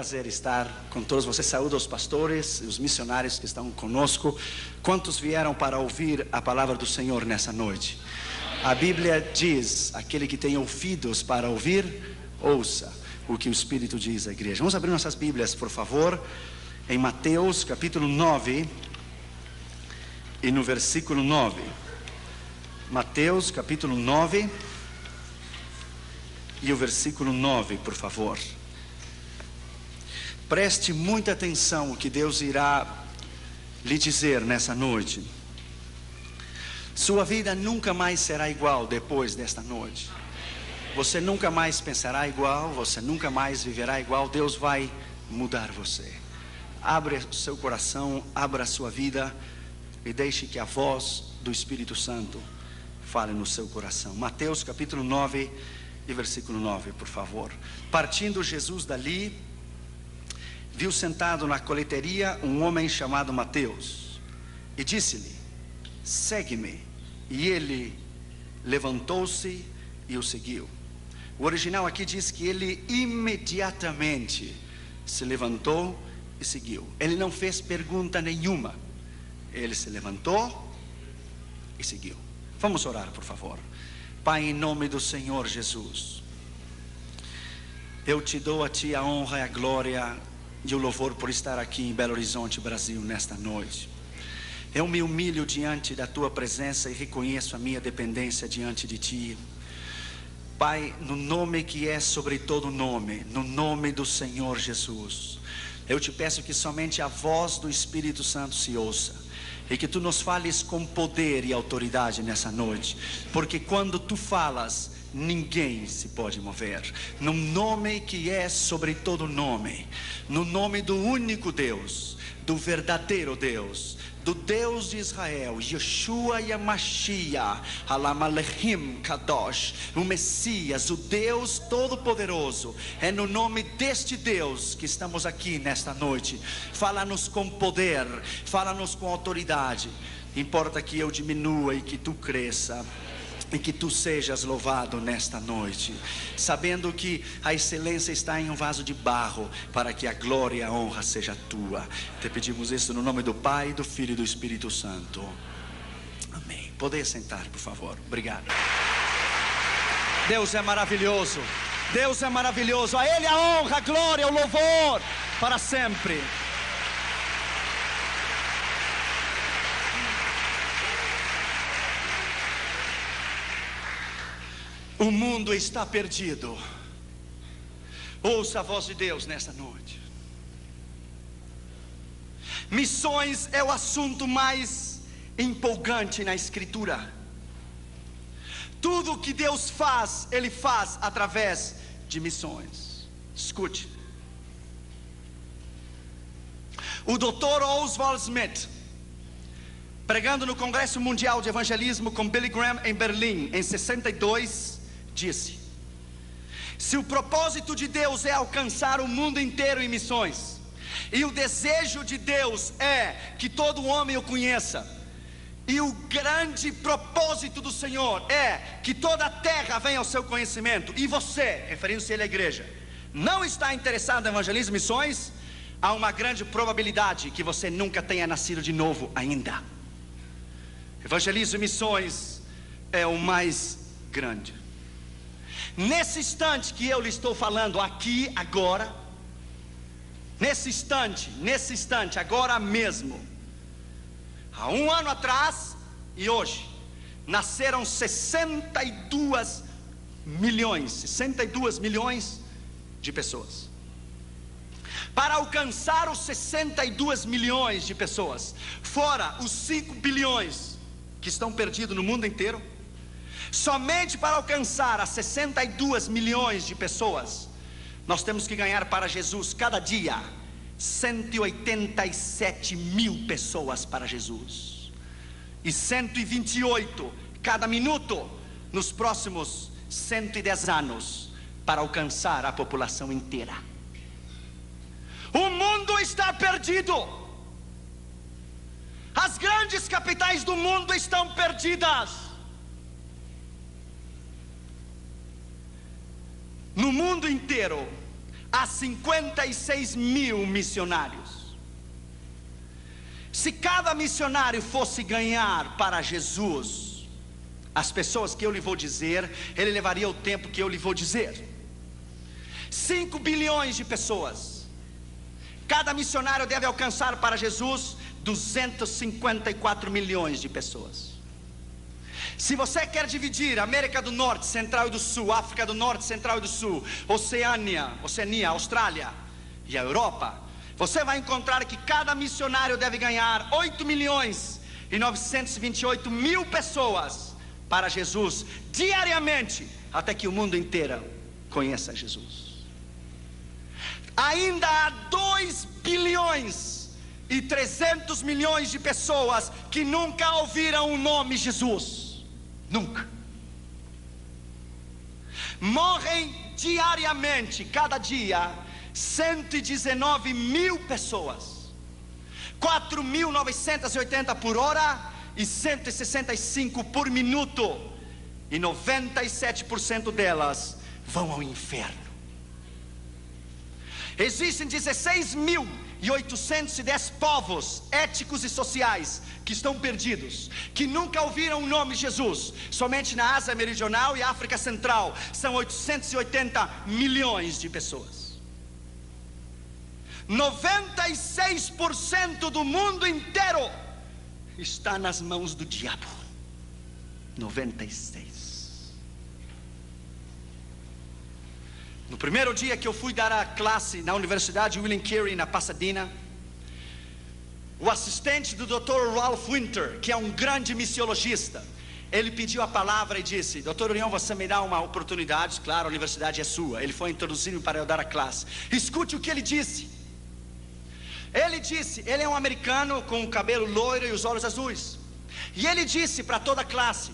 prazer estar com todos vocês. Saúdo aos pastores e os missionários que estão conosco. Quantos vieram para ouvir a palavra do Senhor nessa noite? A Bíblia diz: aquele que tem ouvidos para ouvir, ouça o que o Espírito diz à igreja. Vamos abrir nossas Bíblias, por favor, em Mateus capítulo 9 e no versículo 9. Mateus capítulo 9 e o versículo 9, por favor. Preste muita atenção o que Deus irá lhe dizer nessa noite. Sua vida nunca mais será igual depois desta noite. Você nunca mais pensará igual, você nunca mais viverá igual. Deus vai mudar você. Abra o seu coração, abra a sua vida e deixe que a voz do Espírito Santo fale no seu coração. Mateus capítulo 9 e versículo 9, por favor. Partindo Jesus dali, viu sentado na coleteria um homem chamado Mateus e disse-lhe: segue-me. E ele levantou-se e o seguiu. O original aqui diz que ele imediatamente se levantou e seguiu. Ele não fez pergunta nenhuma. Ele se levantou e seguiu. Vamos orar, por favor. Pai, em nome do Senhor Jesus, eu te dou a ti a honra e a glória e o louvor por estar aqui em Belo Horizonte, Brasil, nesta noite. Eu me humilho diante da tua presença e reconheço a minha dependência diante de ti. Pai, no nome que é sobre todo nome, no nome do Senhor Jesus, eu te peço que somente a voz do Espírito Santo se ouça e que tu nos fales com poder e autoridade nessa noite, porque quando tu falas, ninguém se pode mover. No nome que é sobre todo nome, no nome do único Deus, do verdadeiro Deus, do Deus de Israel, Yeshua Yamashia, Halamalechim Kadosh, o Messias, o Deus Todo-Poderoso. É no nome deste Deus que estamos aqui nesta noite. Fala-nos com poder, fala-nos com autoridade. Importa que eu diminua e que tu cresça, e que tu sejas louvado nesta noite, sabendo que a excelência está em um vaso de barro, para que a glória e a honra seja tua. Te pedimos isso no nome do Pai, do Filho e do Espírito Santo. Amém. Poder sentar, por favor. Obrigado. Deus é maravilhoso. Deus é maravilhoso. A Ele a honra, a glória, o louvor para sempre. O mundo está perdido. Ouça a voz de Deus nessa noite. Missões é o assunto mais empolgante na Escritura. Tudo que Deus faz, Ele faz através de missões. Escute. O Dr. Oswald Smith, pregando no Congresso Mundial de Evangelismo com Billy Graham em Berlim em 62, disse: se o propósito de Deus é alcançar o mundo inteiro em missões, e o desejo de Deus é que todo homem o conheça, e o grande propósito do Senhor é que toda a terra venha ao seu conhecimento, e você, referindo-se à igreja, não está interessado em evangelismo e missões, há uma grande probabilidade que você nunca tenha nascido de novo ainda. Evangelismo e missões é o mais grande. Nesse instante que eu lhe estou falando aqui, agora, nesse instante, agora mesmo, há um ano atrás e hoje, nasceram 62 milhões de pessoas. Para alcançar os 62 milhões de pessoas, fora os 5 bilhões que estão perdidos no mundo inteiro, somente para alcançar as 62 milhões de pessoas, nós temos que ganhar para Jesus cada dia 187 mil pessoas para Jesus, e 128 cada minuto nos próximos 110 anos, para alcançar a população inteira. O mundo está perdido. As grandes capitais do mundo estão perdidas. No mundo inteiro a 56 mil missionários. Se cada missionário fosse ganhar para Jesus as pessoas que eu lhe vou dizer, ele levaria o tempo que eu lhe vou dizer. 5 bilhões de pessoas. Cada missionário deve alcançar para Jesus 254 milhões de pessoas. Se você quer dividir América do Norte, Central e do Sul, África do Norte, Central e do Sul, Oceania, Austrália e a Europa, você vai encontrar que cada missionário deve ganhar 8 milhões e 928 mil pessoas para Jesus diariamente, até que o mundo inteiro conheça Jesus. Ainda há 2 bilhões e 300 milhões de pessoas que nunca ouviram o nome Jesus. Nunca. Morrem diariamente, cada dia, 119 mil pessoas. 4.980 por hora e 165 por minuto. E 97% delas vão ao inferno. Existem 16.810 povos étnicos e sociais que estão perdidos, que nunca ouviram o nome Jesus. Somente na Ásia Meridional e África Central são 880 milhões de pessoas. 96% do mundo inteiro está nas mãos do diabo. 96%. No primeiro dia que eu fui dar a classe na Universidade William Carey, na Pasadena, o assistente do Dr. Ralph Winter, que é um grande missiologista, ele pediu a palavra e disse: Dr. Orion, você me dá uma oportunidade? Claro, a universidade é sua. Ele foi introduzido para eu dar a classe. Escute o que ele disse. Ele disse, ele é um americano com o cabelo loiro e os olhos azuis, e ele disse para toda a classe: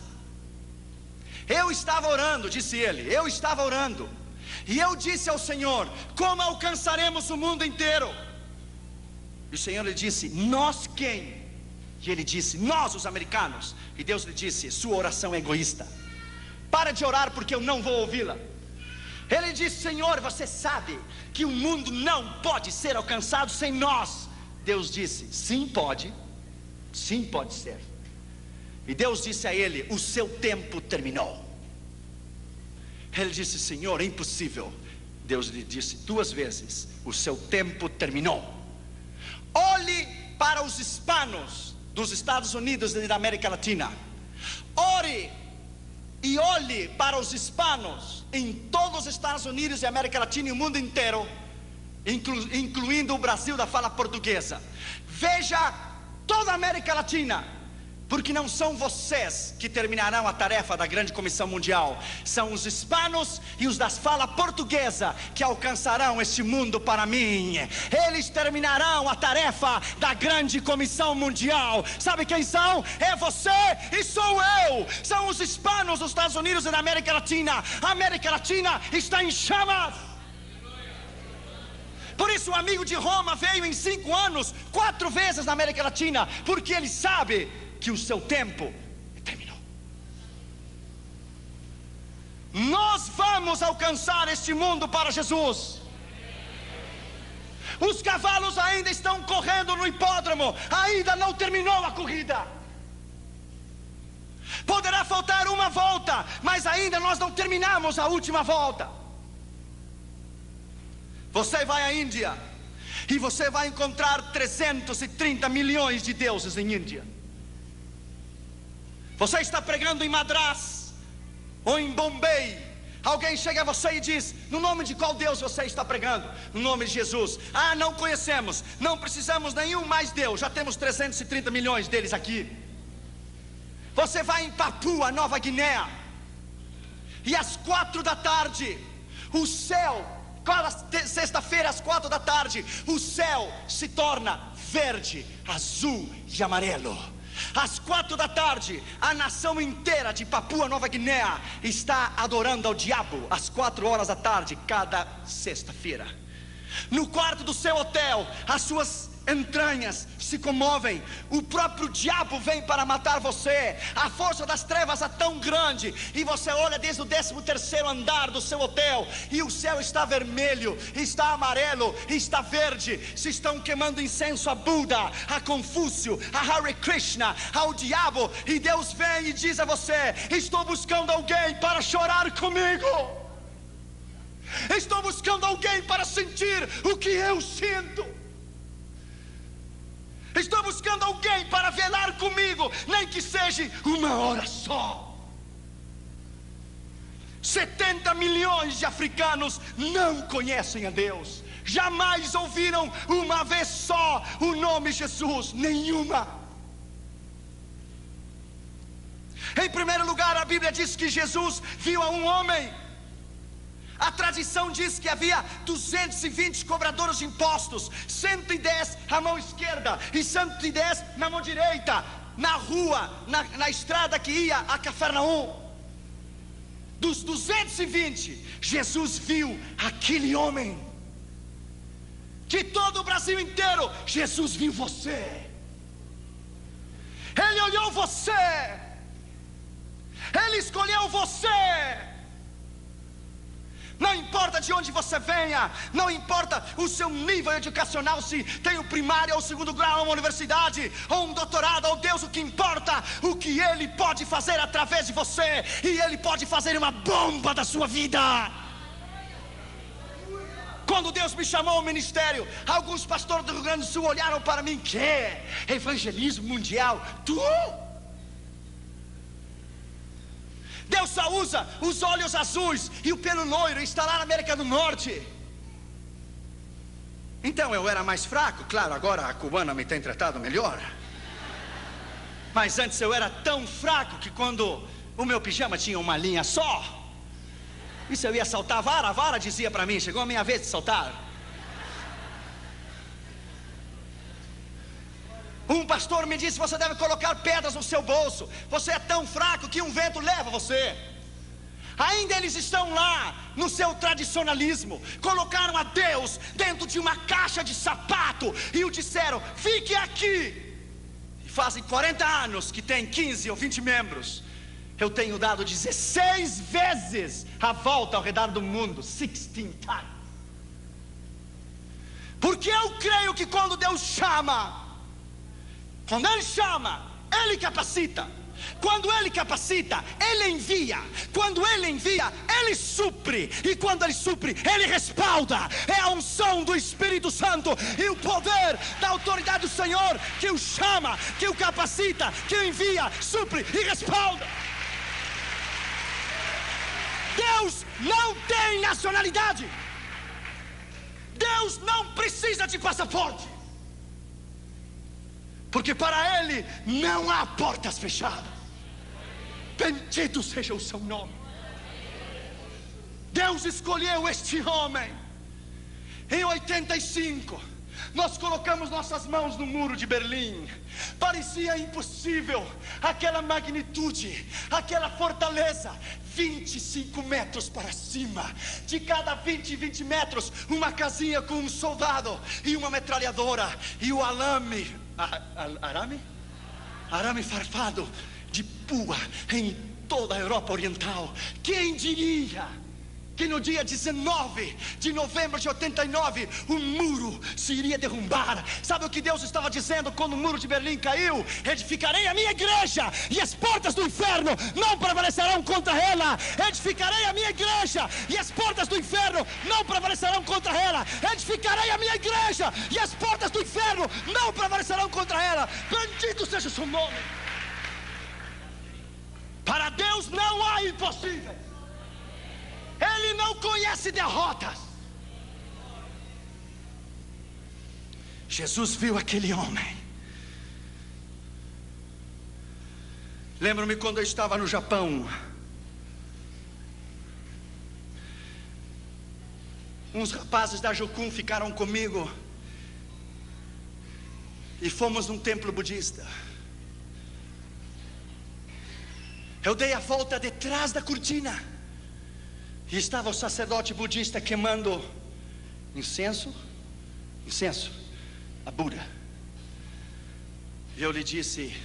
eu estava orando, disse ele, eu estava orando, e eu disse ao Senhor: como alcançaremos o mundo inteiro? E o Senhor lhe disse: nós quem? E ele disse: nós, os americanos. E Deus lhe disse: sua oração é egoísta. Para de orar, porque eu não vou ouvi-la. Ele disse: Senhor, você sabe que o mundo não pode ser alcançado sem nós. Deus disse: sim pode ser. E Deus disse a ele: o seu tempo terminou. Ele disse: Senhor, é impossível. Deus lhe disse 2 vezes: o seu tempo terminou. Olhe para os hispanos dos Estados Unidos e da América Latina. Ore e olhe para os hispanos em todos os Estados Unidos e América Latina e o mundo inteiro, incluindo o Brasil da fala portuguesa. Veja toda a América Latina, porque não são vocês que terminarão a tarefa da grande comissão mundial. São os hispanos e os da fala portuguesa que alcançarão este mundo para mim. Eles terminarão a tarefa da grande comissão mundial. Sabe quem são? É você e sou eu. São os hispanos dos Estados Unidos e da América Latina. A América Latina está em chamas. Por isso o amigo de Roma veio em 5 anos 4 vezes na América Latina, porque ele sabe que o seu tempo terminou. Nós vamos alcançar este mundo para Jesus. Os cavalos ainda estão correndo no hipódromo, ainda não terminou a corrida. Poderá faltar uma volta, mas ainda nós não terminamos a última volta. Você vai à Índia e você vai encontrar 330 milhões de deuses em Índia. Você está pregando em Madras ou em Bombay. Alguém chega a você e diz: no nome de qual Deus você está pregando? No nome de Jesus. Ah, não conhecemos, não precisamos nenhum mais Deus, já temos 330 milhões deles aqui. Você vai em Papua Nova Guiné e às 4 da tarde o céu, cada sexta-feira às 4 da tarde, o céu se torna verde, azul e amarelo. Às 4 da tarde, a nação inteira de Papua Nova Guiné está adorando ao diabo. Às 4 horas da tarde, cada sexta-feira. No quarto do seu hotel, as suas entranhas se comovem. O próprio diabo vem para matar você. A força das trevas é tão grande, e você olha desde o 13º andar do seu hotel, e o céu está vermelho, está amarelo, está verde. Se estão queimando incenso a Buda, a Confúcio, a Hare Krishna, ao diabo. E Deus vem e diz a você: estou buscando alguém para chorar comigo. Estou buscando alguém para sentir o que eu sinto. Estou buscando alguém para velar comigo, nem que seja uma hora só. 70 milhões de africanos não conhecem a Deus. Jamais ouviram uma vez só o nome Jesus. Nenhuma. Em primeiro lugar, a Bíblia diz que Jesus viu a um homem. A tradição diz que havia 220 cobradores de impostos, 110 à mão esquerda e 110 na mão direita, na rua, na estrada que ia a Cafarnaum. Dos 220, Jesus viu aquele homem, que todo o Brasil inteiro, Jesus viu você. Ele olhou você, Ele escolheu você. Não importa de onde você venha, não importa o seu nível educacional, se tem o primário ou o segundo grau, uma universidade ou um doutorado, ou Deus, o que importa, o que Ele pode fazer através de você, e Ele pode fazer uma bomba da sua vida. Quando Deus me chamou ao ministério, alguns pastores do Rio Grande do Sul olharam para mim: que evangelismo mundial? Tu? Deus só usa os olhos azuis e o pelo loiro, está lá na América do Norte. Então eu era mais fraco, claro, agora a cubana me tem tratado melhor. Mas antes eu era tão fraco que quando o meu pijama tinha uma linha só, e se eu ia saltar a vara dizia para mim: chegou a minha vez de saltar. Um pastor me disse: você deve colocar pedras no seu bolso, você é tão fraco que um vento leva você. Ainda eles estão lá no seu tradicionalismo, colocaram a Deus dentro de uma caixa de sapato e o disseram: fique aqui. E fazem 40 anos que tem 15 ou 20 membros. Eu tenho dado 16 vezes a volta ao redor do mundo, 16 times. Porque eu creio que quando Deus chama, quando Ele chama, Ele capacita. Quando Ele capacita, Ele envia. Quando Ele envia, Ele supre. E quando Ele supre, Ele respalda. É a unção do Espírito Santo e o poder da autoridade do Senhor que o chama, que o capacita, que o envia, supre e respalda. Deus não tem nacionalidade. Deus não precisa de passaporte, porque para Ele não há portas fechadas. Bendito seja o seu nome. Deus escolheu este homem. Em 85, nós colocamos nossas mãos no muro de Berlim. Parecia impossível, aquela magnitude, aquela fortaleza. 25 metros para cima, de cada 20 metros, uma casinha com um soldado e uma metralhadora, e o arame farpado de pua em toda a Europa Oriental. Quem diria que no dia 19 de novembro de 89 o muro se iria derrubar? Sabe o que Deus estava dizendo quando o muro de Berlim caiu? Edificarei a minha igreja e as portas do inferno não prevalecerão contra ela. Edificarei a minha igreja e as portas do inferno não prevalecerão contra ela. Edificarei a minha igreja e as portas do inferno não prevalecerão contra ela. Bendito seja o seu nome. Para Deus não há impossível. Ele não conhece derrotas. Jesus viu aquele homem. Lembro-me quando eu estava no Japão. Uns rapazes da Jokun ficaram comigo e fomos num templo budista. Eu dei a volta detrás da cortina e estava o sacerdote budista queimando incenso a Buda. Eu lhe disse: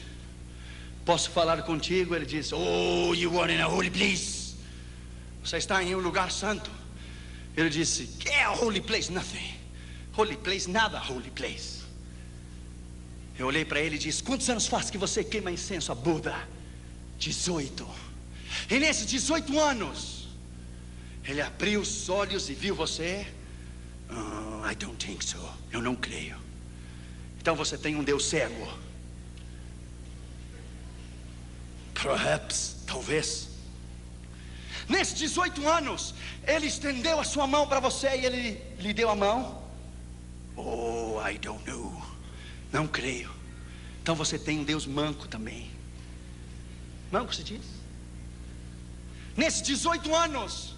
posso falar contigo? Ele disse: oh, you are in a holy place. Você está em um lugar santo. Ele disse: que é holy place? Nothing. Holy place, nada holy place. Eu olhei para ele e disse: quantos anos faz que você queima incenso a Buda? 18. E nesses 18 anos, ele abriu os olhos e viu você? Oh, I don't think so. Eu não creio. Então você tem um Deus cego. Perhaps, talvez. Nesses 18 anos, ele estendeu a sua mão para você e ele lhe deu a mão. Oh, I don't know. Não creio. Então você tem um Deus manco também. Manco se diz? Nesses 18 anos,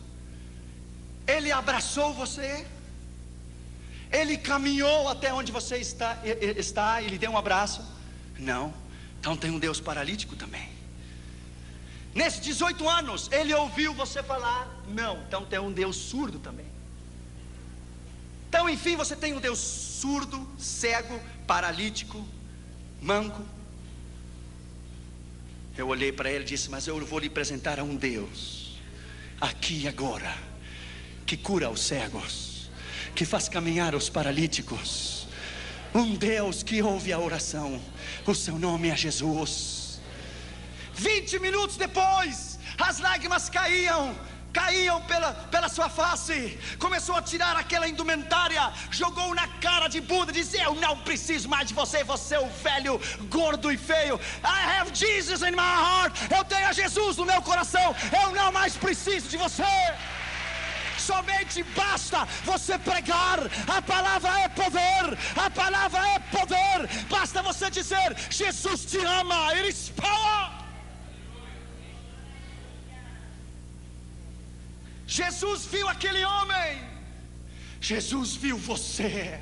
ele abraçou você. Ele caminhou até onde você está e lhe deu um abraço? Não. Então tem um Deus paralítico também. Nesses 18 anos, ele ouviu você falar? Não. Então tem um Deus surdo também. Então, enfim, você tem um Deus surdo, cego, paralítico, manco. Eu olhei para ele e disse: mas eu vou lhe apresentar a um Deus, aqui e agora, que cura os cegos, que faz caminhar os paralíticos. Um Deus que ouve a oração. O seu nome é Jesus. 20 minutos depois, as lágrimas caíam pela sua face. Começou a tirar aquela indumentária, jogou na cara de Buda, disse: eu não preciso mais de você, você é o velho, gordo e feio. I have Jesus in my heart. Eu tenho a Jesus no meu coração. Eu não mais preciso de você. Somente basta você pregar. A palavra é poder. A palavra é poder. Basta você dizer: Jesus te ama. It is power. Jesus viu aquele homem. Jesus viu você.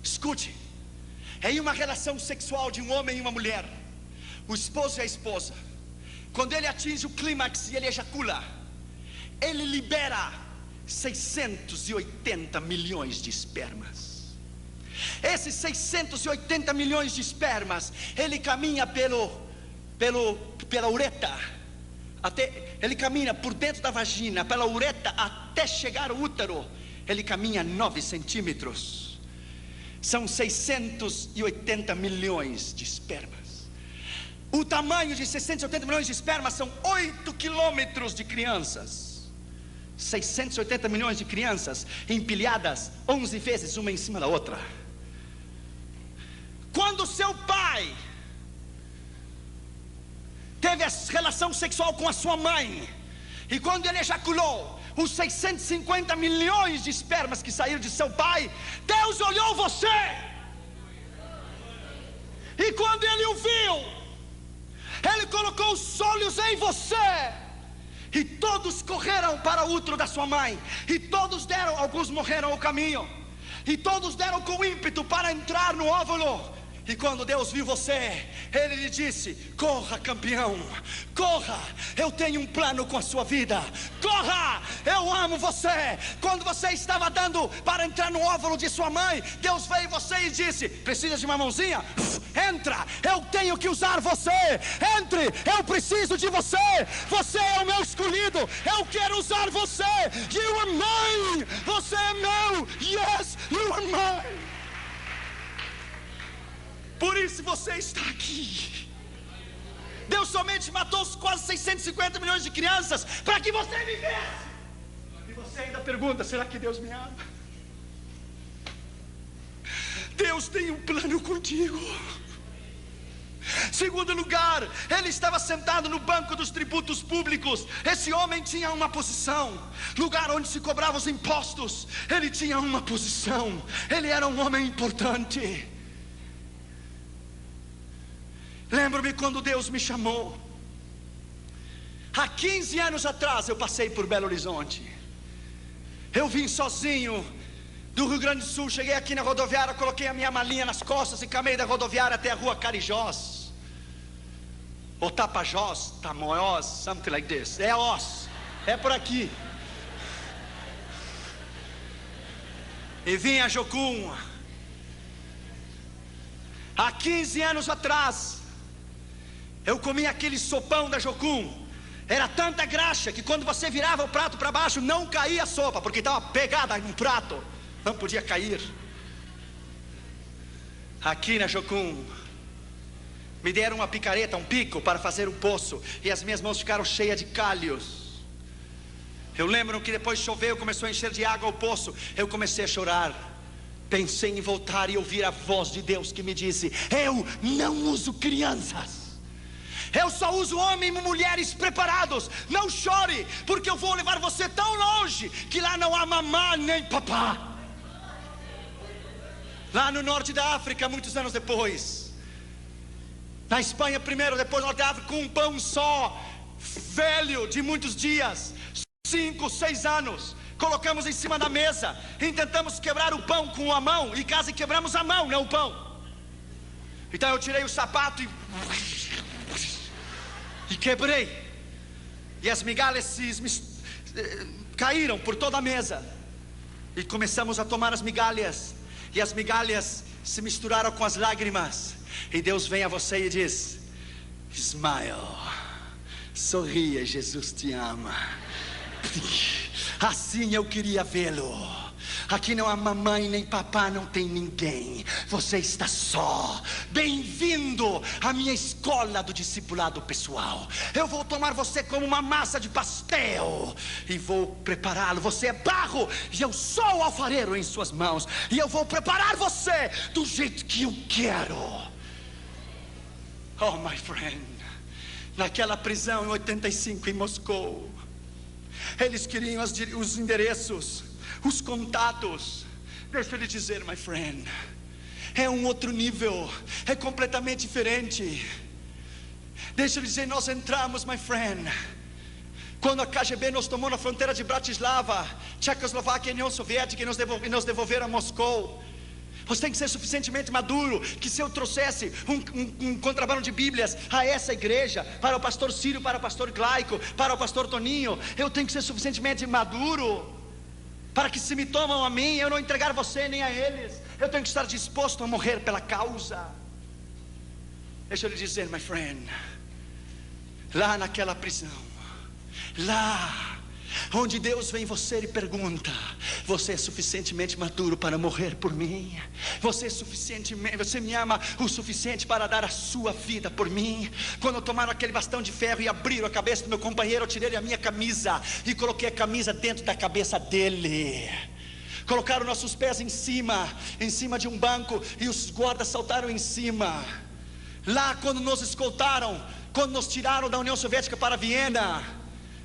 Escute. Em uma relação sexual de um homem e uma mulher, o esposo e a esposa, quando ele atinge o clímax e ele ejacula, ele libera 680 milhões de espermas. Esses 680 milhões de espermas, ele caminha pela uretra. Ele caminha por dentro da vagina, pela uretra, até chegar ao útero. Ele caminha 9 centímetros. São 680 milhões de espermas. O tamanho de 680 milhões de espermas são 8 quilômetros de crianças. 680 milhões de crianças empilhadas 11 vezes uma em cima da outra. Quando seu pai teve relação sexual com a sua mãe, e quando ele ejaculou, os 650 milhões de espermas que saíram de seu pai, Deus olhou você, e quando ele o viu, ele colocou os olhos em você, e todos correram para o útero da sua mãe, e todos deram, alguns morreram ao caminho, e todos deram com ímpeto para entrar no óvulo. E quando Deus viu você, Ele lhe disse: corra, campeão, corra, eu tenho um plano com a sua vida. Corra, eu amo você. Quando você estava dando para entrar no óvulo de sua mãe, Deus veio em você e disse: precisa de uma mãozinha? Entra, eu tenho que usar você. Entre, eu preciso de você. Você é o meu escolhido, eu quero usar você. You are mine, você é meu. Yes, you are mine. Por isso você está aqui. Deus somente matou os quase 650 milhões de crianças para que você vivesse. E você ainda pergunta: será que Deus me ama? Deus tem um plano contigo. Segundo lugar, ele estava sentado no banco dos tributos públicos. Esse homem tinha uma posição, lugar onde se cobravam os impostos. Ele tinha uma posição, ele era um homem importante. Lembro-me quando Deus me chamou. Há 15 anos atrás eu passei por Belo Horizonte. Eu vim sozinho do Rio Grande do Sul. Cheguei aqui na rodoviária, coloquei a minha malinha nas costas e caminhei da rodoviária até a rua Carijós, ou Tapajós, Tamoiós, something like this. É Os, é por aqui. E vim a Jocum, Há 15 anos atrás, eu comi aquele sopão da Jocum. Era tanta graxa que quando você virava o prato para baixo, não caía a sopa, porque estava pegada no prato, não podia cair. Aqui na Jocum, me deram uma picareta, um pico para fazer um poço, e as minhas mãos ficaram cheias de calhos. Eu lembro que depois choveu, começou a encher de água o poço. Eu comecei a chorar. Pensei em voltar e ouvir a voz de Deus que me disse: eu não uso crianças, eu só uso homens e mulheres preparados. Não chore, porque eu vou levar você tão longe que lá não há mamá nem papá. Lá no norte da África, muitos anos depois, na Espanha primeiro, depois no norte da África, com um pão só, velho de muitos dias, 5, 6 anos, colocamos em cima da mesa e tentamos quebrar o pão com a mão, e quase quebramos a mão, não o pão. Então eu tirei o sapato e quebrei, e as migalhas caíram por toda a mesa, e começamos a tomar as migalhas, e as migalhas se misturaram com as lágrimas, e Deus vem a você e diz: smile, sorria, Jesus te ama. Assim eu queria vê-lo. Aqui não há mamãe nem papá, não tem ninguém. Você está só. Bem-vindo à minha escola do discipulado pessoal. Eu vou tomar você como uma massa de pastel e vou prepará-lo. Você é barro e eu sou o alfareiro em suas mãos, e eu vou preparar você do jeito que eu quero. Oh, my friend, naquela prisão em 85 em Moscou, eles queriam os endereços, os contatos. Deixa eu lhe dizer, my friend, é um outro nível, é completamente diferente. Deixa eu lhe dizer, nós entramos, my friend, quando a KGB nos tomou na fronteira de Bratislava, Tchecoslováquia e União Soviética, e nos devolveram a Moscou. Você tem que ser suficientemente maduro, que se eu trouxesse um contrabando de Bíblias a essa igreja, para o pastor Círio, para o pastor Glaico, para o pastor Toninho, eu tenho que ser suficientemente maduro, para que se me tomam a mim, eu não entregar você nem a eles. Eu tenho que estar disposto a morrer pela causa. Deixa eu lhe dizer, my friend, lá naquela prisão, lá onde Deus vem você e pergunta: você é suficientemente maduro para morrer por mim? Você me ama o suficiente para dar a sua vida por mim? Quando tomaram aquele bastão de ferro e abriram a cabeça do meu companheiro, eu tirei a minha camisa e coloquei a camisa dentro da cabeça dele. Colocaram nossos pés em cima de um banco, e os guardas saltaram em cima. Lá quando nos escoltaram, quando nos tiraram da União Soviética para Viena,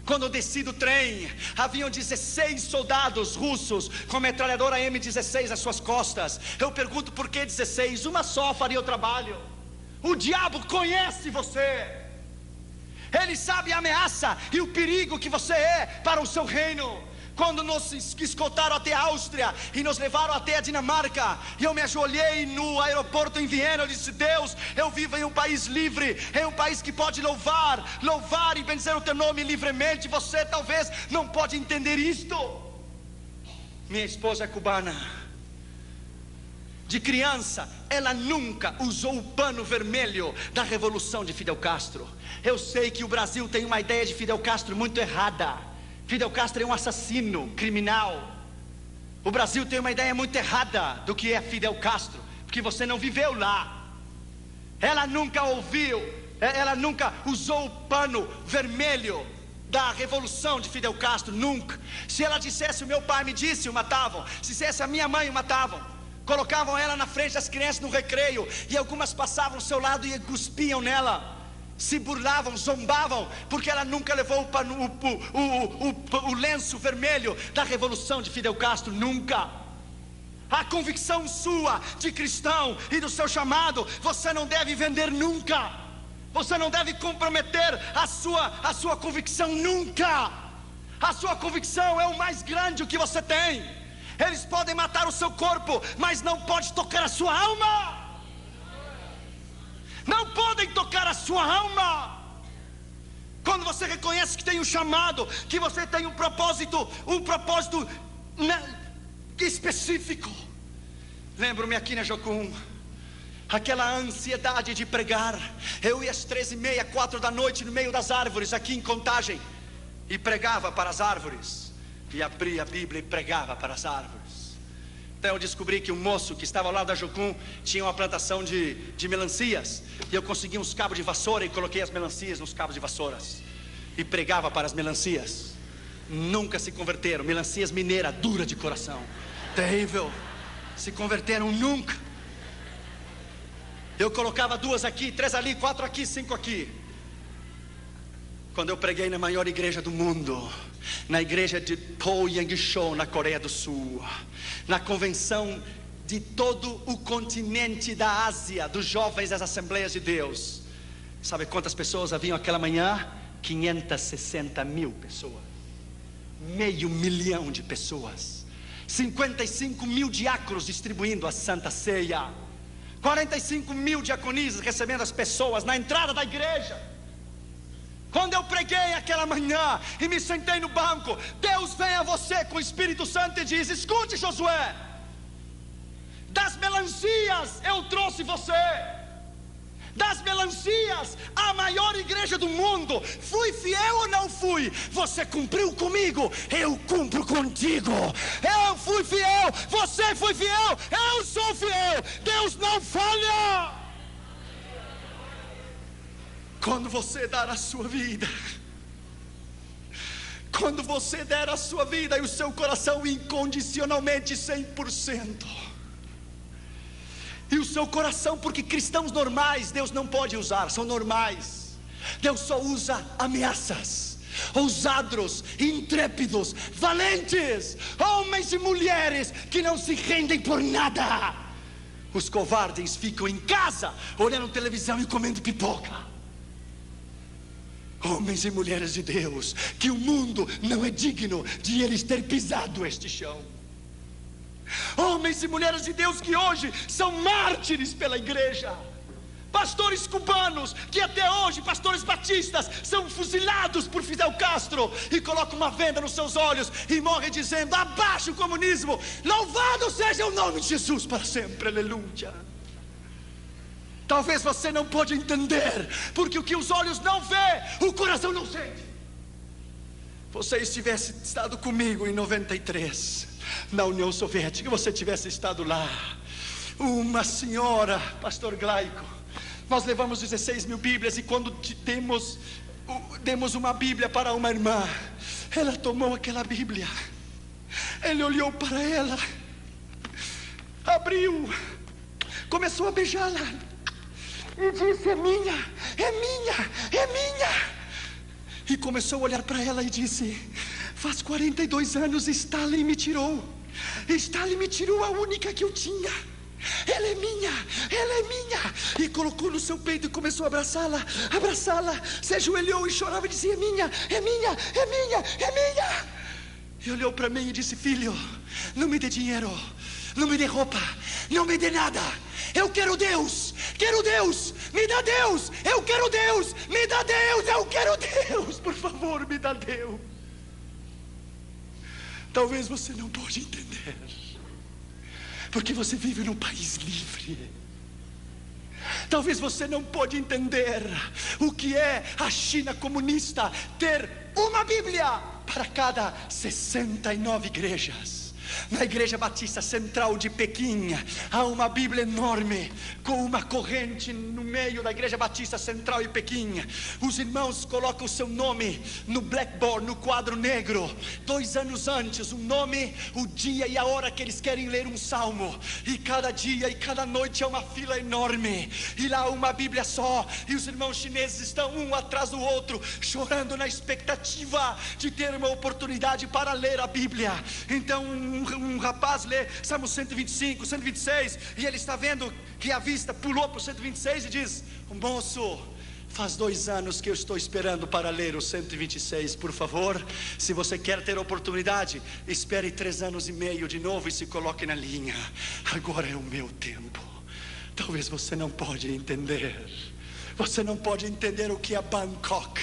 quando eu desci do trem, haviam 16 soldados russos com metralhadora M16 às suas costas. Eu pergunto, por que 16? Uma só faria o trabalho. O diabo conhece você. Ele sabe a ameaça e o perigo que você é para o seu reino. Quando nos escoltaram até a Áustria e nos levaram até a Dinamarca, e eu me ajoelhei no aeroporto em Viena, eu disse: Deus, eu vivo em um país livre, em um país que pode louvar e benzer o teu nome livremente. Você talvez não pode entender isto. Minha esposa é cubana. De criança, ela nunca usou o pano vermelho da revolução de Fidel Castro. Eu sei que o Brasil tem uma ideia de Fidel Castro muito errada. Fidel Castro é um assassino, criminal. O Brasil tem uma ideia muito errada do que é Fidel Castro, porque você não viveu lá. Ela nunca usou o pano vermelho da revolução de Fidel Castro, nunca. Se ela dissesse: o meu pai me disse, o matavam. Se dissesse: a minha mãe, o matavam. Colocavam ela na frente das crianças no recreio, e algumas passavam ao seu lado e cuspiam nela, se burlavam, zombavam, porque ela nunca levou o lenço vermelho da revolução de Fidel Castro, nunca. A convicção sua de cristão e do seu chamado, você não deve vender nunca. Você não deve comprometer a sua convicção nunca. A sua convicção é o mais grande que você tem. Eles podem matar o seu corpo, mas não pode tocar a sua alma. Não podem tocar a sua alma. Quando você reconhece que tem um chamado, que você tem um propósito específico. Lembro-me aqui na Jocum, aquela ansiedade de pregar. Eu ia às 3:30, 4 da noite, no meio das árvores, aqui em Contagem, e pregava para as árvores, e abria a Bíblia e pregava para as árvores. Então eu descobri que um moço que estava ao lado da Jocum tinha uma plantação de melancias, e eu consegui uns cabos de vassoura e coloquei as melancias nos cabos de vassouras, e pregava para as melancias. Nunca se converteram, melancias mineiras, dura de coração, terrível, se converteram nunca. Eu colocava 2 aqui, 3 ali, 4 aqui, 5 aqui. Quando eu preguei na maior igreja do mundo, na igreja de Po Yang-shou, na Coreia do Sul, na convenção de todo o continente da Ásia, dos jovens das Assembleias de Deus, sabe quantas pessoas haviam aquela manhã? 560 mil pessoas, 500 mil de pessoas, 55 mil diáconos distribuindo a Santa Ceia, 45 mil diaconisas recebendo as pessoas na entrada da igreja. Quando eu preguei aquela manhã e me sentei no banco, Deus vem a você com o Espírito Santo e diz: escute, Josué, das melancias eu trouxe você, das melancias, a maior igreja do mundo. Fui fiel ou não fui? Você cumpriu comigo, eu cumpro contigo. Eu fui fiel, você foi fiel, eu sou fiel. Deus não falha. Quando você dar a sua vida, quando você der a sua vida e o seu coração incondicionalmente 100%, e o seu coração, porque cristãos normais Deus não pode usar, são normais. Deus só usa ameaças, ousados, intrépidos, valentes, homens e mulheres que não se rendem por nada. Os covardes ficam em casa olhando televisão e comendo pipoca. Homens e mulheres de Deus, que o mundo não é digno de eles ter pisado este chão. Homens e mulheres de Deus que hoje são mártires pela igreja. Pastores cubanos que até hoje, pastores batistas, são fuzilados por Fidel Castro e colocam uma venda nos seus olhos e morrem dizendo: abaixo o comunismo, louvado seja o nome de Jesus para sempre, aleluia. Talvez você não pode entender, porque o que os olhos não vê, o coração não sente. Você tivesse estado comigo em 93, na União Soviética, você tivesse estado lá, uma senhora, pastor Glaico, nós levamos 16 mil Bíblias, e quando demos uma Bíblia para uma irmã, ela tomou aquela Bíblia, ele olhou para ela, abriu, começou a beijá-la e disse: é minha, é minha, é minha. E começou a olhar para ela e disse: faz 42 anos Stalin me tirou. Stalin me tirou a única que eu tinha. Ela é minha, ela é minha. E colocou no seu peito e começou a abraçá-la, abraçá-la. Se ajoelhou e chorava e dizia: é minha, é minha, é minha, é minha. E olhou para mim e disse: filho, não me dê dinheiro, não me dê roupa, não me dê nada. Eu quero Deus, me dá Deus, eu quero Deus, me dá Deus, eu quero Deus, por favor, me dá Deus. Talvez você não pode entender, porque você vive num país livre. Talvez você não pode entender o que é a China comunista ter uma Bíblia para cada 69 igrejas. Na Igreja Batista Central de Pequim há uma Bíblia enorme, com uma corrente no meio da Igreja Batista Central de Pequim. Os irmãos colocam o seu nome no blackboard, no quadro negro, 2 anos antes, o nome, o dia e a hora que eles querem ler um salmo. E cada dia e cada noite é uma fila enorme, e lá uma Bíblia só, e os irmãos chineses estão um atrás do outro, chorando na expectativa de ter uma oportunidade para ler a Bíblia. Então um rapaz lê Salmo 125, 126, e ele está vendo que a vista pulou para o 126 e diz: moço, faz 2 anos que eu estou esperando para ler o 126, por favor, se você quer ter oportunidade, espere 3 anos e meio de novo e se coloque na linha. Agora é o meu tempo. Talvez você não pode entender, você não pode entender o que é Bangkok,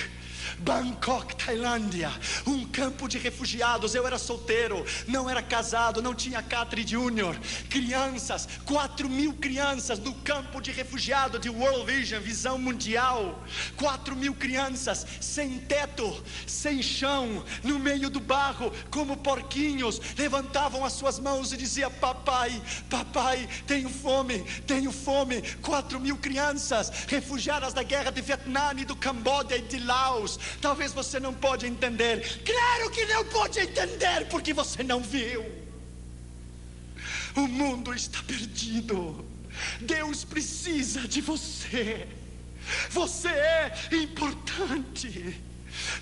Bangkok, Tailândia, um campo de refugiados. Eu era solteiro, não era casado, não tinha Catri Júnior. Crianças, 4.000 crianças no campo de refugiados de World Vision, visão mundial. 4.000 crianças sem teto, sem chão, no meio do barro, como porquinhos, levantavam as suas mãos e diziam: papai, papai, tenho fome, tenho fome. 4.000 crianças refugiadas da guerra de Vietnã e do Camboja e de Laos. Talvez você não pode entender. Claro que não pode entender, porque você não viu. O mundo está perdido. Deus precisa de você. Você é importante.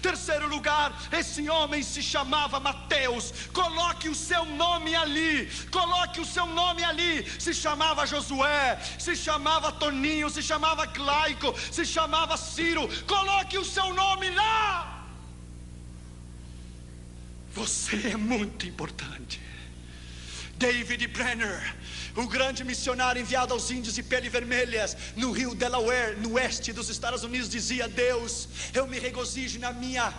Terceiro lugar, esse homem se chamava Mateus. Coloque o seu nome ali. Coloque o seu nome ali. Se chamava Josué, se chamava Toninho, se chamava Claico, se chamava Ciro. Coloque o seu nome lá. Você é muito importante. David Brenner, o grande missionário enviado aos índios de pele vermelhas no rio Delaware, no oeste dos Estados Unidos, dizia: Deus, eu me regozijo na minha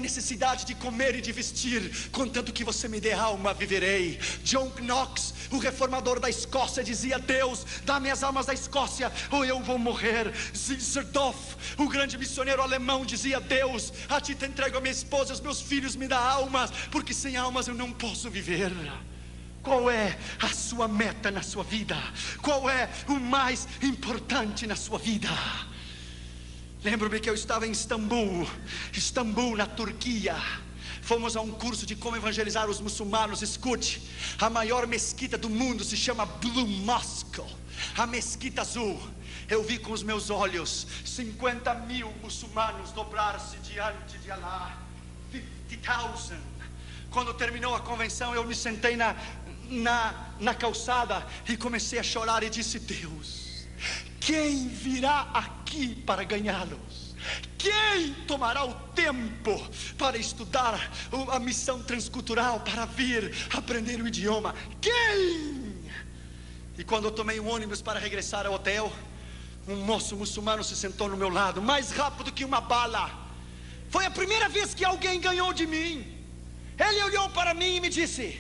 necessidade de comer e de vestir, contanto que você me dê alma, viverei. John Knox, o reformador da Escócia, dizia: Deus, dá-me as almas da Escócia ou eu vou morrer. Zinzendorf, o grande missionário alemão, dizia: Deus, a ti te entrego a minha esposa e os meus filhos, me dá almas, porque sem almas eu não posso viver. Qual é a sua meta na sua vida? Qual é o mais importante na sua vida? Lembro-me que eu estava em Istambul, na Turquia. Fomos a um curso de como evangelizar os muçulmanos. Escute, a maior mesquita do mundo se chama Blue Mosque, a mesquita azul. Eu vi com os meus olhos 50.000 muçulmanos dobrar-se diante de Allah. 50.000. Quando terminou a convenção, eu me sentei na calçada e comecei a chorar e disse: Deus, quem virá aqui para ganhá-los? Quem tomará o tempo para estudar a missão transcultural, para vir aprender o idioma? Quem? E quando eu tomei um ônibus para regressar ao hotel, um moço muçulmano se sentou no meu lado, mais rápido que uma bala. Foi a primeira vez que alguém ganhou de mim. Ele olhou para mim e me disse: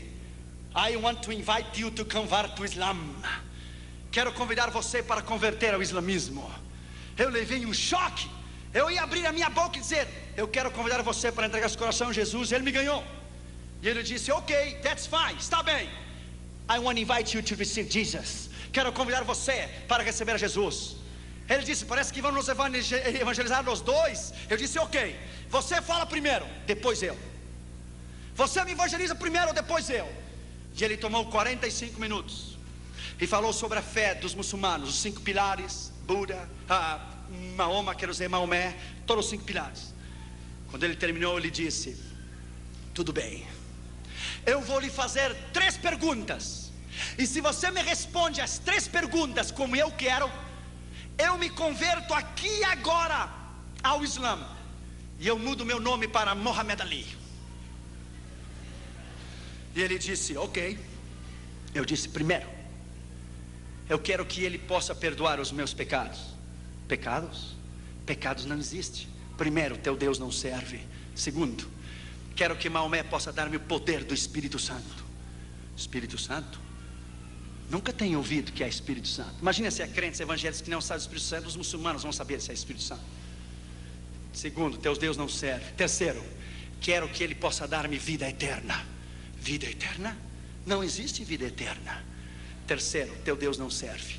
I want to invite you to convert to Islam. Quero convidar você para converter ao islamismo. Eu levei um choque. Eu ia abrir a minha boca e dizer: eu quero convidar você para entregar seu coração a Jesus. Ele me ganhou. E ele disse: ok, that's fine, está bem. I want to invite you to receive Jesus. Quero convidar você para receber a Jesus. Ele disse: parece que vão nos evangelizar nós dois. Eu disse: ok, você fala primeiro, depois eu. Você me evangeliza primeiro, depois eu. E ele tomou 45 minutos e falou sobre a fé dos muçulmanos, os 5 pilares: Buda, Mahoma, quero dizer Maomé, todos os 5 pilares. Quando ele terminou, ele disse: tudo bem, eu vou lhe fazer 3 perguntas, e se você me responde as 3 perguntas como eu quero, eu me converto aqui e agora ao Islã, e eu mudo meu nome para Muhammad Ali. E ele disse: ok. Eu disse: primeiro, eu quero que ele possa perdoar os meus pecados. Pecados? Pecados não existem. Primeiro, teu Deus não serve. Segundo, quero que Maomé possa dar-me o poder do Espírito Santo. Espírito Santo? Nunca tenho ouvido que é Espírito Santo. Imagina se é crentes evangélicos que não sabem do Espírito Santo. Os muçulmanos vão saber se é Espírito Santo. Segundo, teu Deus não serve. Terceiro, quero que ele possa dar-me vida eterna. Vida eterna? Não existe vida eterna. Terceiro, teu Deus não serve.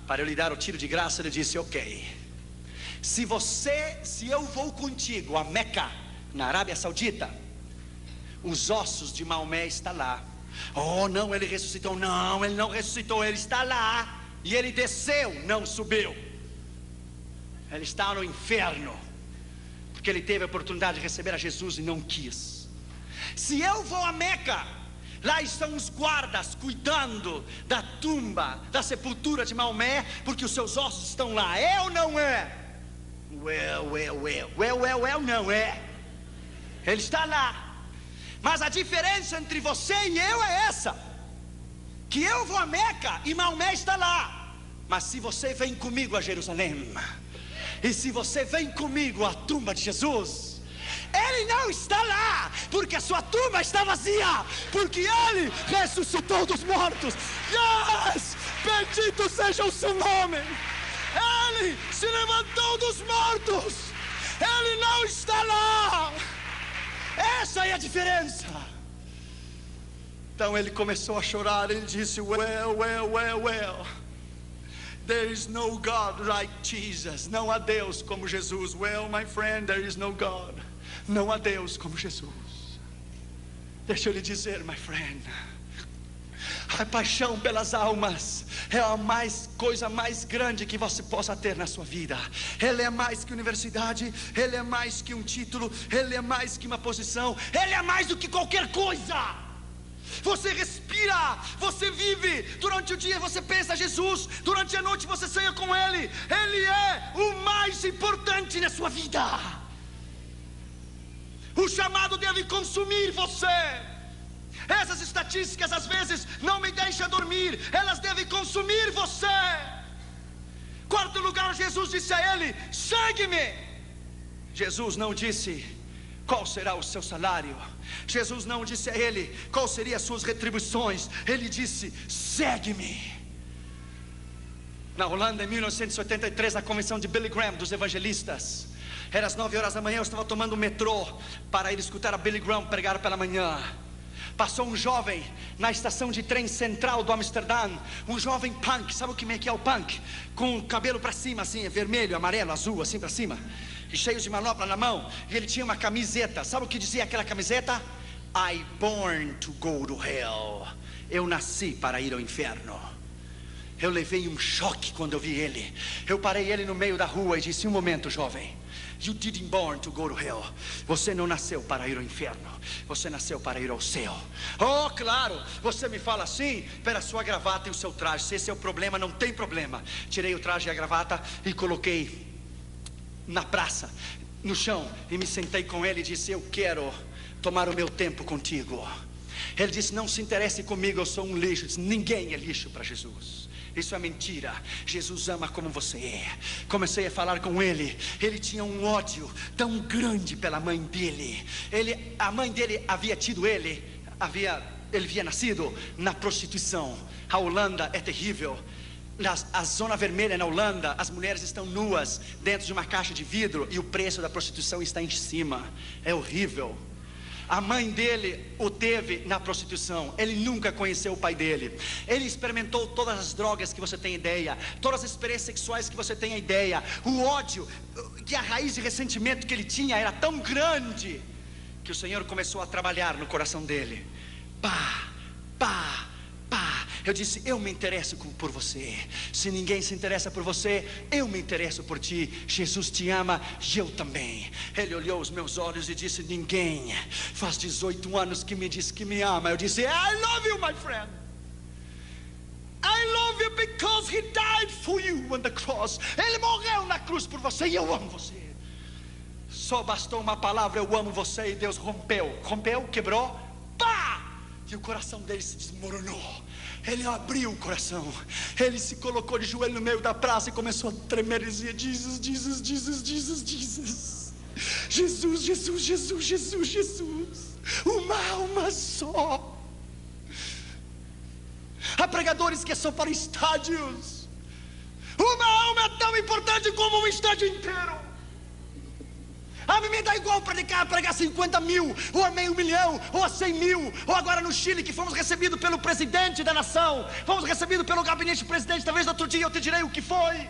Para eu lhe dar o tiro de graça, ele disse: ok, se eu vou contigo a Meca, na Arábia Saudita, os ossos de Maomé estão lá. Oh não, ele ressuscitou. Não, ele não ressuscitou, ele está lá. E ele desceu, não subiu. Ele está no inferno, porque ele teve a oportunidade de receber a Jesus e não quis. Se eu vou a Meca, lá estão os guardas cuidando da tumba, da sepultura de Maomé, porque os seus ossos estão lá. É ou não é? Não é. Ele está lá. Mas a diferença entre você e eu é essa: que eu vou a Meca e Maomé está lá. Mas se você vem comigo a Jerusalém, E se você vem comigo à tumba de Jesus, Ele não está lá, porque a sua tumba está vazia, porque Ele ressuscitou dos mortos. Yes! Bendito seja o seu nome. Ele se levantou dos mortos. Ele não está lá. Essa é a diferença. Então ele começou a chorar. Ele disse: well, there is no God like Jesus. Não há Deus como Jesus. Well, my friend, there is no God. Não há Deus como Jesus. Deixa eu lhe dizer, my friend, a paixão pelas almas é a coisa mais grande que você possa ter na sua vida. Ele é mais que universidade, ele é mais que um título, ele é mais que uma posição, ele é mais do que qualquer coisa. Você respira, você vive. Durante o dia você pensa Jesus, durante a noite você sonha com Ele. Ele é o mais importante na sua vida. O chamado deve consumir você. Essas estatísticas às vezes não me deixam dormir. Elas devem consumir você. Quarto lugar, Jesus disse a ele: segue-me. Jesus não disse qual será o seu salário. Jesus não disse a ele qual seriam as suas retribuições. Ele disse: segue-me. Na Holanda, em 1983, na convenção de Billy Graham, dos evangelistas, era às 9 horas da manhã. Eu estava tomando o metrô para ir escutar a Billy Graham pregar pela manhã. Passou um jovem na estação de trem central do Amsterdã. Um jovem punk, sabe o que é o punk? Com o cabelo para cima assim, vermelho, amarelo, azul, assim para cima, e cheio de manopla na mão. E ele tinha uma camiseta. Sabe o que dizia aquela camiseta? I born to go to hell. Eu nasci para ir ao inferno. Eu levei um choque quando eu vi ele. Eu parei ele no meio da rua e disse: um momento, jovem, you didn't born to go to hell. Você não nasceu para ir ao inferno. Você nasceu para ir ao céu. Oh, claro, você me fala assim pela sua gravata e o seu traje. Se esse é o problema, não tem problema. Tirei o traje e a gravata e coloquei na praça, no chão, e me sentei com ele e disse: eu quero tomar o meu tempo contigo. Ele disse: não se interesse comigo, eu sou um lixo. Eu disse: ninguém é lixo para Jesus. Isso é mentira. Jesus ama como você é. Comecei a falar com ele. Ele tinha um ódio tão grande pela mãe dele. A mãe dele havia tido ele havia nascido na prostituição. A Holanda é terrível. A zona vermelha na Holanda, as mulheres estão nuas dentro de uma caixa de vidro e o preço da prostituição está em cima. É horrível. A mãe dele o teve na prostituição. Ele nunca conheceu o pai dele. Ele experimentou todas as drogas que você tem ideia, todas as experiências sexuais que você tem ideia. O ódio, que a raiz de ressentimento que ele tinha era tão grande, que o Senhor começou a trabalhar no coração dele. Pá. Eu disse: eu me interesso por você. Se ninguém se interessa por você, eu me interesso por ti. Jesus te ama e eu também. Ele olhou os meus olhos e disse: ninguém faz 18 anos que me diz que me ama. Eu disse: I love you, my friend. I love you because he died for you on the cross. Ele morreu na cruz por você e eu amo você. Só bastou uma palavra: eu amo você, e Deus rompeu, quebrou, pá! E o coração dele se desmoronou. Ele abriu o coração. Ele se colocou de joelho no meio da praça e começou a tremer e dizia: Jesus, Jesus, Jesus, Jesus, Jesus. Jesus, Jesus, Jesus, Jesus, Jesus. Uma alma só. Há pregadores que são para estádios. Uma alma é tão importante como um estádio inteiro. A mim me dá igual pregar 50 mil, ou a meio milhão, ou a 100 mil. Ou agora no Chile, que fomos recebidos pelo presidente da nação, fomos recebidos pelo gabinete do presidente. Talvez outro dia eu te direi o que foi.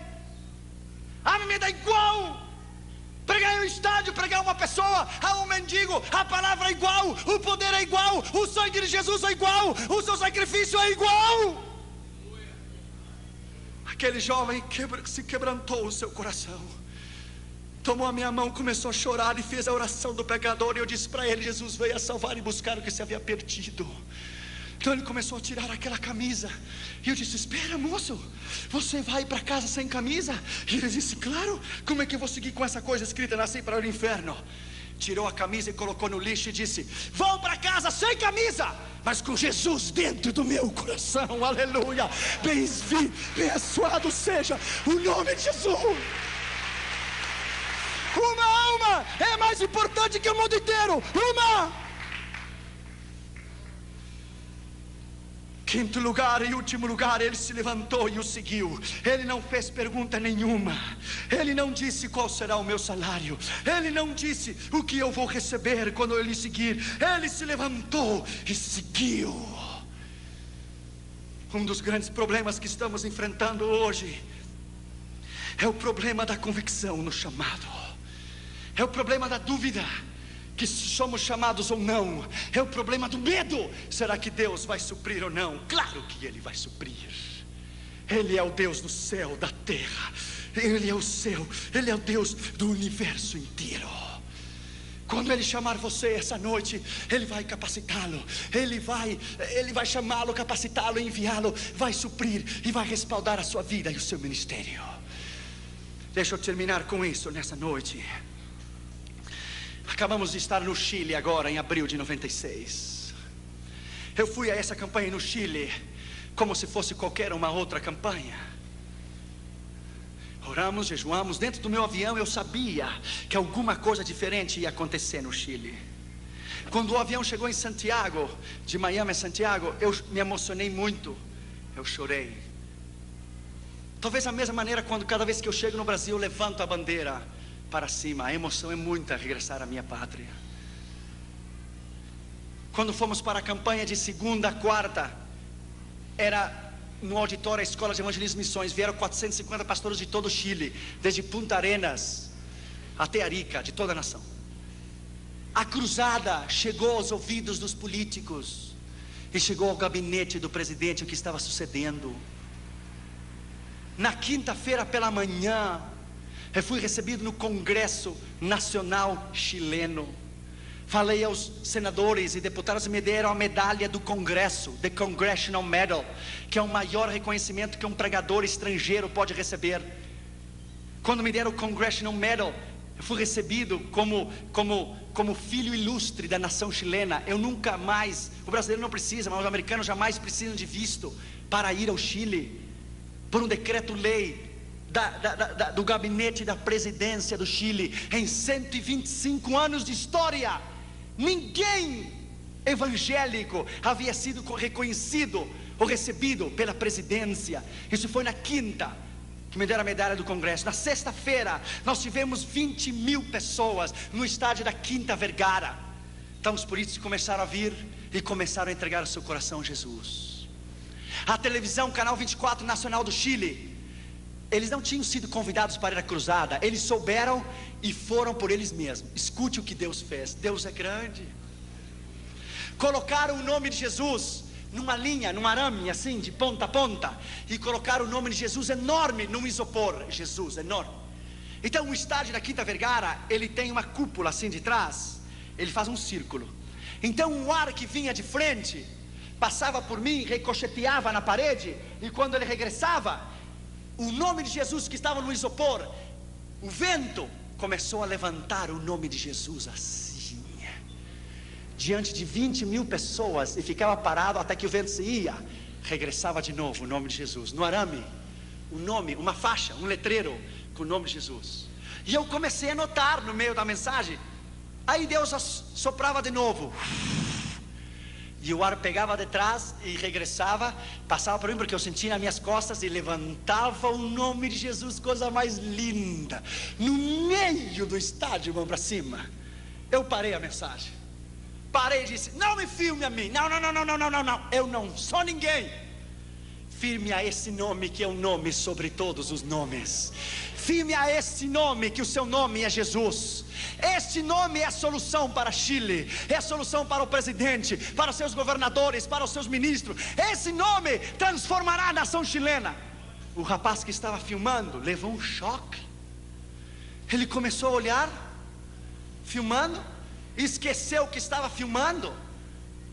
A mim me dá igual pregar em um estádio, pregar uma pessoa, a um mendigo. A palavra é igual, o poder é igual, o sangue de Jesus é igual, o seu sacrifício é igual. Aquele jovem se quebrantou o seu coração, tomou a minha mão, começou a chorar e fez a oração do pecador. E eu disse para ele: Jesus veio a salvar e buscar o que se havia perdido. Então ele começou a tirar aquela camisa. E eu disse: espera, moço, você vai para casa sem camisa? E ele disse: claro, como é que eu vou seguir com essa coisa escrita: nasci para o inferno? Tirou a camisa e colocou no lixo e disse: vou para casa sem camisa, mas com Jesus dentro do meu coração. Aleluia. Bem abençoado seja o nome de Jesus. Uma alma é mais importante que o mundo inteiro. Uma. Quinto lugar e último lugar, ele se levantou e o seguiu. Ele não fez pergunta nenhuma. Ele não disse qual será o meu salário. Ele não disse o que eu vou receber quando eu lhe seguir. Ele se levantou e seguiu. Um dos grandes problemas que estamos enfrentando hoje é o problema da convicção no chamado. É o problema da dúvida, que se somos chamados ou não. É o problema do medo. Será que Deus vai suprir ou não? Claro que Ele vai suprir. Ele é o Deus do céu, da terra. Ele é o céu. Ele é o Deus do universo inteiro. Quando Ele chamar você essa noite, Ele vai capacitá-lo. Ele vai chamá-lo, capacitá-lo, enviá-lo. Vai suprir e vai respaldar a sua vida e o seu ministério. Deixa eu terminar com isso nessa noite. Acabamos de estar no Chile agora, em abril de 96. Eu fui a essa campanha no Chile como se fosse qualquer uma outra campanha. Oramos, jejuamos. Dentro do meu avião eu sabia que alguma coisa diferente ia acontecer no Chile. Quando o avião chegou em Santiago, de Miami a Santiago, eu me emocionei muito. Eu chorei. Talvez da mesma maneira quando cada vez que eu chego no Brasil eu levanto a bandeira para cima. A emoção é muita regressar à minha pátria. Quando fomos para a campanha de segunda a quarta, era no auditório da Escola de Evangelismo e Missões. Vieram 450 pastores de todo o Chile, desde Punta Arenas até Arica, de toda a nação. A cruzada chegou aos ouvidos dos políticos e chegou ao gabinete do presidente o que estava sucedendo. Na quinta-feira pela manhã, eu fui recebido no Congresso Nacional Chileno. Falei aos senadores e deputados e me deram a medalha do Congresso, The Congressional Medal, que é o maior reconhecimento que um pregador estrangeiro pode receber. Quando me deram o Congressional Medal, eu fui recebido como filho ilustre da nação chilena. Eu nunca mais, o brasileiro não precisa, mas os americanos jamais precisam de visto para ir ao Chile, por um decreto-lei do gabinete da presidência do Chile. Em 125 anos de história, ninguém evangélico havia sido reconhecido ou recebido pela presidência. Isso foi na quinta que me deram a medalha do Congresso. Na sexta-feira nós tivemos 20 mil pessoas no estádio da Quinta Vergara. Então os políticos começaram a vir e começaram a entregar o seu coração a Jesus. A televisão, Canal 24 Nacional do Chile, eles não tinham sido convidados para ir à cruzada. Eles souberam e foram por eles mesmos. Escute o que Deus fez. Deus é grande. Colocaram o nome de Jesus numa linha, num arame assim, de ponta a ponta, e colocaram o nome de Jesus enorme num isopor. Jesus, enorme. Então o estádio da Quinta Vergara, ele tem uma cúpula assim de trás. Ele faz um círculo. Então o ar que vinha de frente passava por mim, ricocheteava na parede, e quando ele regressava, o nome de Jesus que estava no isopor, o vento começou a levantar o nome de Jesus assim, diante de 20 mil pessoas, e ficava parado até que o vento se ia. Regressava de novo o nome de Jesus, no arame, o nome, uma faixa, um letreiro com o nome de Jesus. E eu comecei a notar no meio da mensagem. Aí Deus soprava de novo, e o ar pegava de trás e regressava, passava por mim, porque eu sentia nas minhas costas, e levantava o nome de Jesus, coisa mais linda, no meio do estádio, mão para cima. Eu parei a mensagem, parei e disse: não me filme a mim, não, eu não sou ninguém. Firme a esse nome que é o nome sobre todos os nomes. Firme a esse nome, que o seu nome é Jesus. Este nome é a solução para Chile, é a solução para o presidente, para os seus governadores, para os seus ministros. Esse nome transformará a nação chilena. O rapaz que estava filmando levou um choque. Ele começou a olhar, filmando, esqueceu que estava filmando,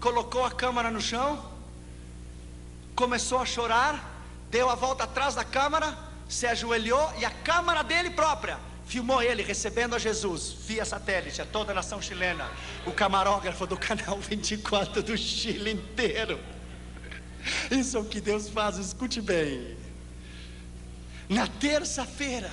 colocou a câmera no chão, começou a chorar, deu a volta atrás da câmera, se ajoelhou, e a câmera dele própria filmou ele recebendo a Jesus via satélite a toda a nação chilena. O camarógrafo do Canal 24 do Chile inteiro. Isso é o que Deus faz, escute bem. Na terça-feira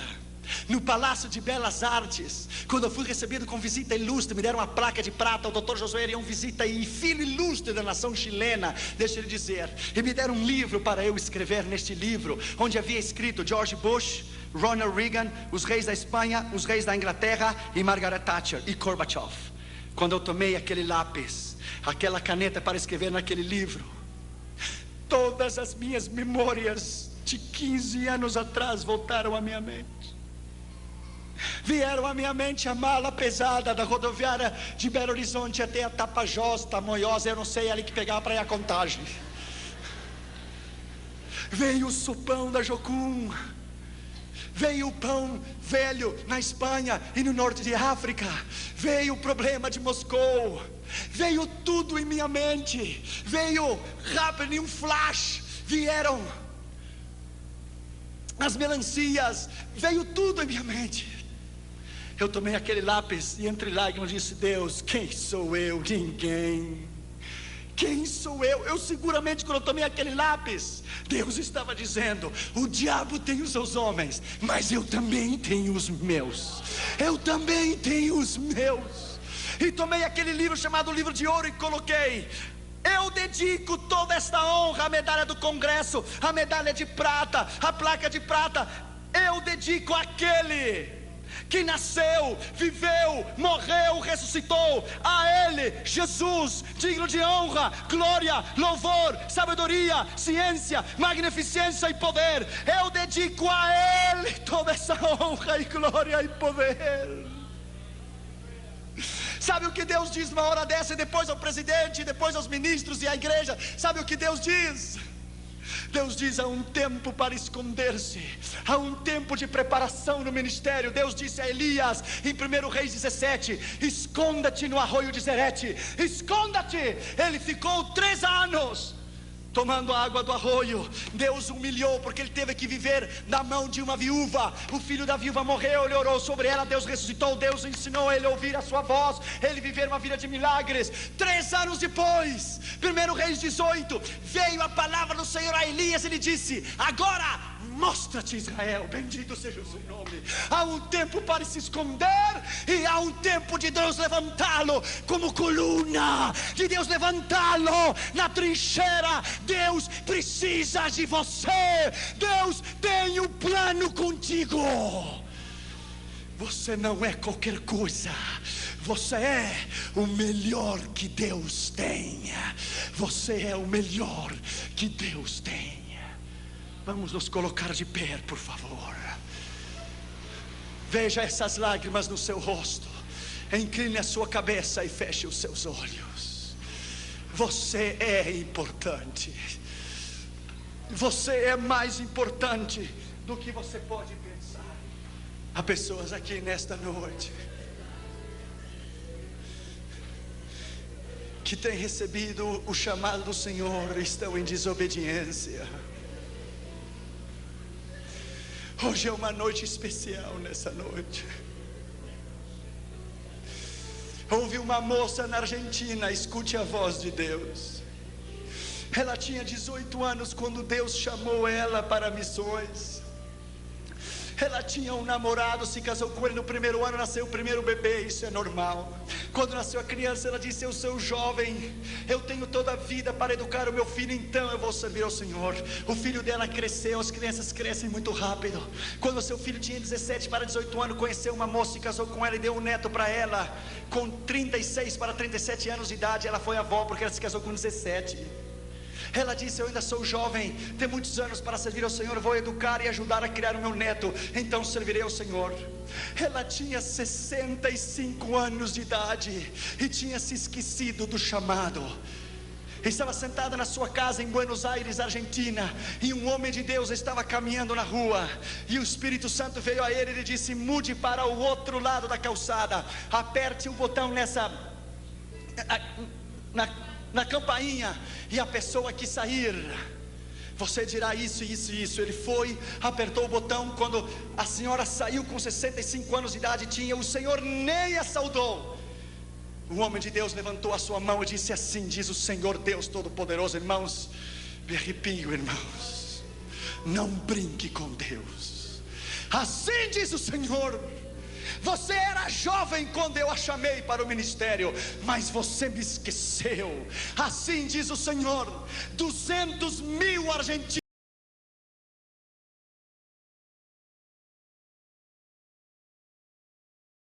no Palácio de Belas Artes, quando eu fui recebido com visita ilustre, me deram uma placa de prata. O Dr. Josué Arião Visita, e filho ilustre da nação chilena, deixa ele dizer, e me deram um livro para eu escrever. Neste livro, onde havia escrito George Bush, Ronald Reagan, os reis da Espanha, os reis da Inglaterra, e Margaret Thatcher e Gorbachev. Quando eu tomei aquele lápis, aquela caneta para escrever naquele livro, todas as minhas memórias de 15 anos atrás voltaram à minha mente. Vieram à minha mente a mala pesada da rodoviária de Belo Horizonte até a Tapajós, Tamoiós, eu não sei, ali que pegava para ir a Contagem. Veio o sopão da Jocum, veio o pão velho na Espanha e no norte de África, veio o problema de Moscou, veio tudo em minha mente, veio rápido em um flash, vieram as melancias, veio tudo em minha mente. Eu tomei aquele lápis e entre lágrimas disse: Deus, quem sou eu? Ninguém. Quem sou eu? Eu seguramente, quando eu tomei aquele lápis, Deus estava dizendo: o diabo tem os seus homens, mas eu também tenho os meus. Eu também tenho os meus. E tomei aquele livro chamado Livro de Ouro e coloquei: eu dedico toda esta honra, a medalha do Congresso, a medalha de prata, a placa de prata, eu dedico àquele que nasceu, viveu, morreu, ressuscitou. A Ele, Jesus, digno de honra, glória, louvor, sabedoria, ciência, magnificência e poder. Eu dedico a Ele toda essa honra e glória e poder. Sabe o que Deus diz numa hora dessa? E depois ao presidente, e depois aos ministros e à igreja. Sabe o que Deus diz? Deus diz: há um tempo para esconder-se, há um tempo de preparação no ministério. Deus disse a Elias em 1 Reis 17: esconda-te no arroio de Zerete, esconda-te. Ele ficou 3 anos tomando a água do arroio. Deus humilhou, porque ele teve que viver na mão de uma viúva. O filho da viúva morreu, ele orou sobre ela, Deus ressuscitou, Deus ensinou ele a ouvir a sua voz, ele viver uma vida de milagres. 3 anos depois, 1 Reis 18, veio a palavra do Senhor a Elias. Ele disse: agora mostra-te, Israel, bendito seja o seu nome. Há um tempo para se esconder, e há um tempo de Deus levantá-lo como coluna, de Deus levantá-lo na trincheira. Deus precisa de você. Deus tem um plano contigo. Você não é qualquer coisa. Você é o melhor que Deus tem. Você é o melhor que Deus tem. Vamos nos colocar de pé, por favor. Veja essas lágrimas no seu rosto. Incline a sua cabeça e feche os seus olhos. Você é importante. Você é mais importante do que você pode pensar. Há pessoas aqui nesta noite que têm recebido o chamado do Senhor e estão em desobediência. Hoje é uma noite especial. Nessa noite houve uma moça na Argentina, escute a voz de Deus. Ela tinha 18 anos quando Deus chamou ela para missões. Ela tinha um namorado, se casou com ele no 1º ano, nasceu o primeiro bebê, isso é normal. Quando nasceu a criança, ela disse: eu sou jovem, eu tenho toda a vida para educar o meu filho, então eu vou servir ao Senhor. O filho dela cresceu, as crianças crescem muito rápido. Quando o seu filho tinha 17 para 18 anos, conheceu uma moça, se casou com ela e deu um neto para ela. Com 36 para 37 anos de idade, ela foi avó, porque ela se casou com 17. Ela disse: eu ainda sou jovem, tenho muitos anos para servir ao Senhor, vou educar e ajudar a criar o meu neto, então servirei ao Senhor. Ela tinha 65 anos de idade e tinha se esquecido do chamado. Estava sentada na sua casa em Buenos Aires, Argentina, e um homem de Deus estava caminhando na rua, e o Espírito Santo veio a ele e lhe disse: mude para o outro lado da calçada, aperte o botão na campainha, e a pessoa que sair, você dirá isso, isso e isso. Ele foi, apertou o botão. Quando a senhora saiu com 65 anos de idade, o Senhor nem a saudou. O homem de Deus levantou a sua mão e disse assim: diz o Senhor Deus Todo-Poderoso. Irmãos, me arrepio, irmãos, não brinque com Deus. Assim diz o Senhor: você era jovem quando eu a chamei para o ministério, mas você me esqueceu. Assim diz o Senhor: 200.000 argentinos